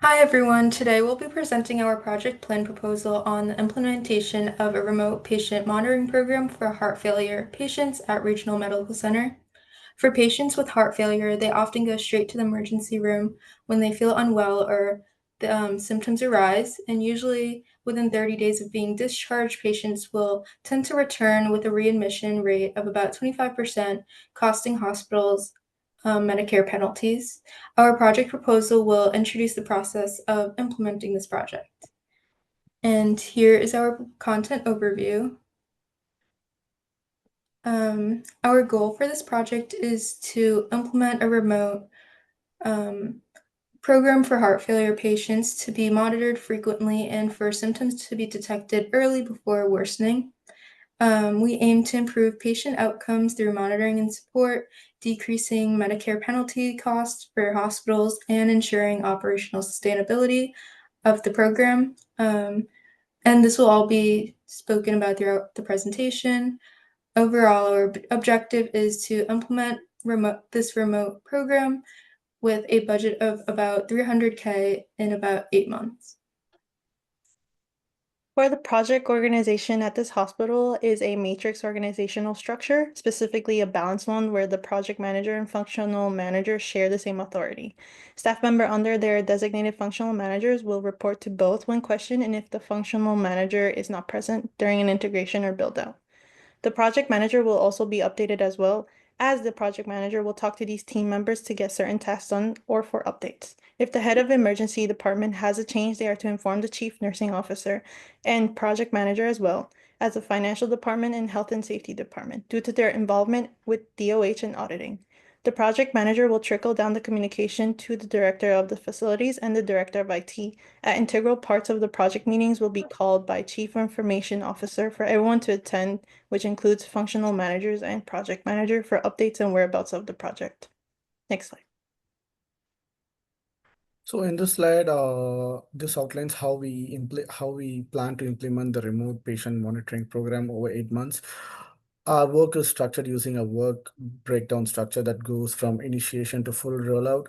Hi everyone, today we'll be presenting our project plan proposal on the implementation of a remote patient monitoring program for heart failure patients at Regional Medical Center. For patients with heart failure, they often go straight to the emergency room when they feel unwell or the symptoms arise, and usually within 30 days of being discharged, patients will tend to return with a readmission rate of about 25%, costing hospitals Medicare penalties. Our project proposal will introduce the process of implementing this project. And here is our content overview. Our goal for this project is to implement a remote program for heart failure patients to be monitored frequently and for symptoms to be detected early before worsening. We aim to improve patient outcomes through monitoring and support, decreasing Medicare penalty costs for hospitals, and ensuring operational sustainability of the program. And this will all be spoken about throughout the presentation. Overall, our objective is to implement this remote program with a budget of about $300K in about 8 months. For the project organization at this hospital is a matrix organizational structure, specifically a balanced one where the project manager and functional manager share the same authority. Staff member under their designated functional managers will report to both when questioned and if the functional manager is not present during an integration or build out. The project manager will also be updated as well, as the project manager will talk to these team members to get certain tasks done or for updates. If the head of emergency department has a change, they are to inform the chief nursing officer and project manager as well as the financial department and health and safety department due to their involvement with DOH and auditing. The project manager will trickle down the communication to the director of the facilities and the director of IT. At integral parts of the project meetings will be called by chief information officer for everyone to attend, which includes functional managers and project manager for updates and whereabouts of the project. Next slide. So in this slide, this outlines how we plan to implement the remote patient monitoring program over 8 months. Our work is structured using a work breakdown structure that goes from initiation to full rollout.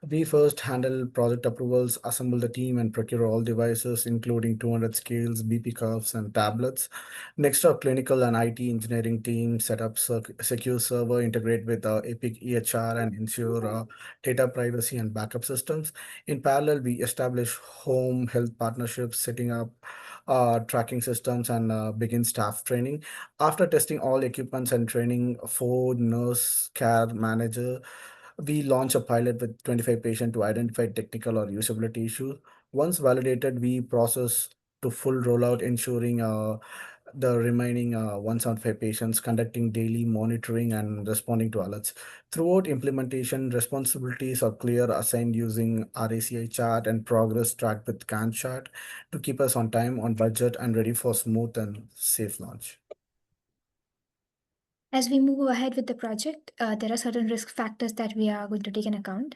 We first handle project approvals, assemble the team, and procure all devices, including 200 scales, BP curves, and tablets. Next, our clinical and IT engineering team set up secure server, integrate with Epic EHR, and ensure data privacy and backup systems. In parallel, we establish home health partnerships, setting up tracking systems, and begin staff training. After testing all equipments and training for nurse care manager, we launch a pilot with 25 patients to identify technical or usability issues. Once validated, we process to full rollout, ensuring the remaining 175 patients, conducting daily monitoring and responding to alerts. Throughout implementation, responsibilities are clear, assigned using RACI chart and progress tracked with Gantt chart to keep us on time, on budget, and ready for smooth and safe launch. As we move ahead with the project, there are certain risk factors that we are going to take in account.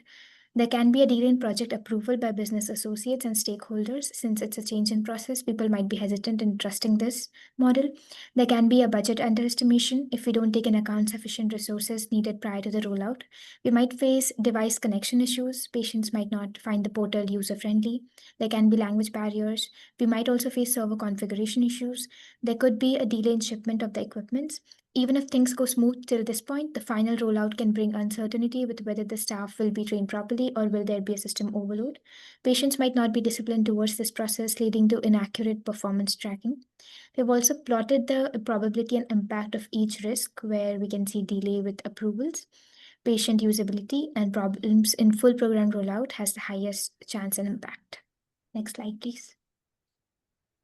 There can be a delay in project approval by business associates and stakeholders. Since it's a change in process, people might be hesitant in trusting this model. There can be a budget underestimation if we don't take into account sufficient resources needed prior to the rollout. We might face device connection issues. Patients might not find the portal user friendly. There can be language barriers. We might also face server configuration issues. There could be a delay in shipment of the equipment. Even if things go smooth till this point, the final rollout can bring uncertainty with whether the staff will be trained properly or will there be a system overload. Patients might not be disciplined towards this process, leading to inaccurate performance tracking. We've also plotted the probability and impact of each risk, where we can see delay with approvals, patient usability, and problems in full program rollout has the highest chance and impact. Next slide, please.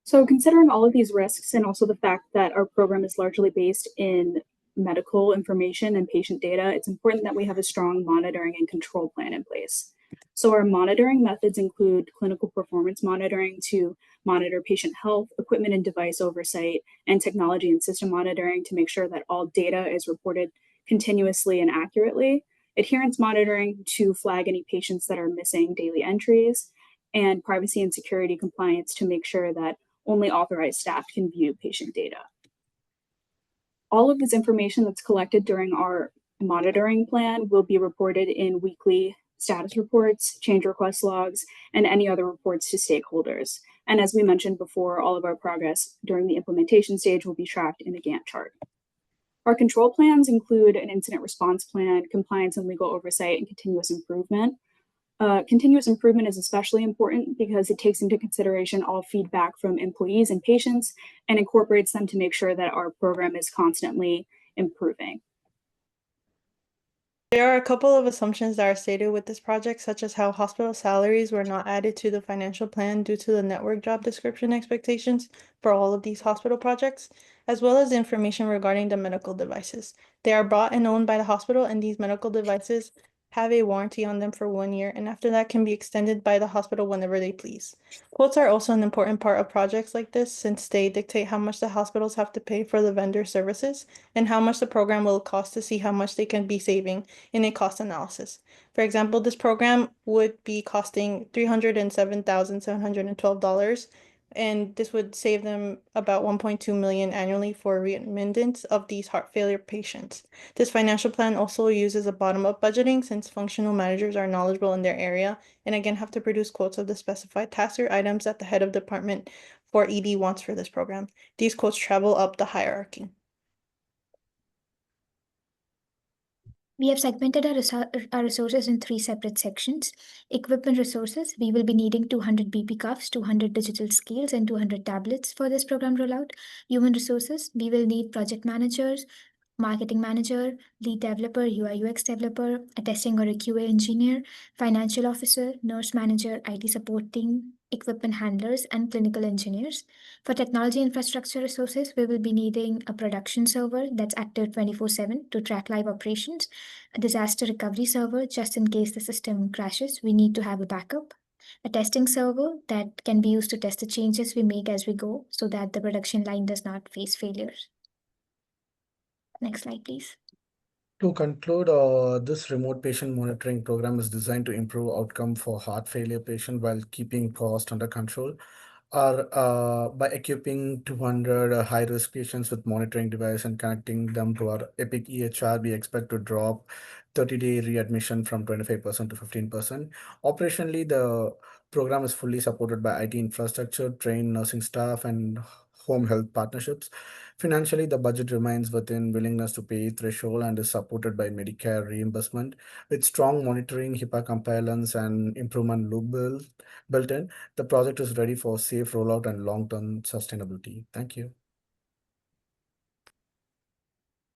So considering all of these risks and also the fact that our program is largely based in medical information and patient data, it's important that we have a strong monitoring and control plan in place. So our monitoring methods include clinical performance monitoring to monitor patient health, equipment and device oversight, and technology and system monitoring to make sure that all data is reported continuously and accurately, adherence monitoring to flag any patients that are missing daily entries, and privacy and security compliance to make sure that only authorized staff can view patient data. All of this information that's collected during our monitoring plan will be reported in weekly status reports, change request logs, and any other reports to stakeholders. And as we mentioned before, all of our progress during the implementation stage will be tracked in a Gantt chart. Our control plans include an incident response plan, compliance and legal oversight, and continuous improvement. Continuous improvement is especially important because it takes into consideration all feedback from employees and patients and incorporates them to make sure that our program is constantly improving. There are a couple of assumptions that are stated with this project, such as how hospital salaries were not added to the financial plan due to the network job description expectations for all of these hospital projects, as well as the information regarding the medical devices. They are bought and owned by the hospital, and these medical devices have a warranty on them for 1 year, and after that can be extended by the hospital whenever they please. Quotes are also an important part of projects like this since they dictate how much the hospitals have to pay for the vendor services and how much the program will cost to see how much they can be saving in a cost analysis. For example, this program would be costing $307,712, and this would save them about 1.2 million annually for readmittance of these heart failure patients. This financial plan also uses a bottom-up budgeting since functional managers are knowledgeable in their area and again have to produce quotes of the specified tasks or items that the head of department for ED wants for this program. These quotes travel up the hierarchy. We have segmented our resources in 3 separate sections. Equipment resources, we will be needing 200 BP cuffs, 200 digital scales, and 200 tablets for this program rollout. Human resources, we will need project managers, marketing manager, lead developer, UI UX developer, a testing or a QA engineer, financial officer, nurse manager, IT support team, equipment handlers, and clinical engineers. For technology infrastructure resources, we will be needing a production server that's active 24/7 to track live operations, a disaster recovery server just in case the system crashes. We need to have a backup, a testing server that can be used to test the changes we make as we go so that the production line does not face failures. Next slide, please. To conclude, this remote patient monitoring program is designed to improve outcome for heart failure patient while keeping cost under control. By equipping 200 high-risk patients with monitoring device and connecting them to our Epic EHR, we expect to drop 30-day readmission from 25% to 15%. Operationally, the program is fully supported by IT infrastructure, trained nursing staff, and home health partnerships. Financially, the budget remains within willingness to pay threshold and is supported by Medicare reimbursement. With strong monitoring, HIPAA compliance, and improvement loop built in, the project is ready for safe rollout and long-term sustainability. Thank you.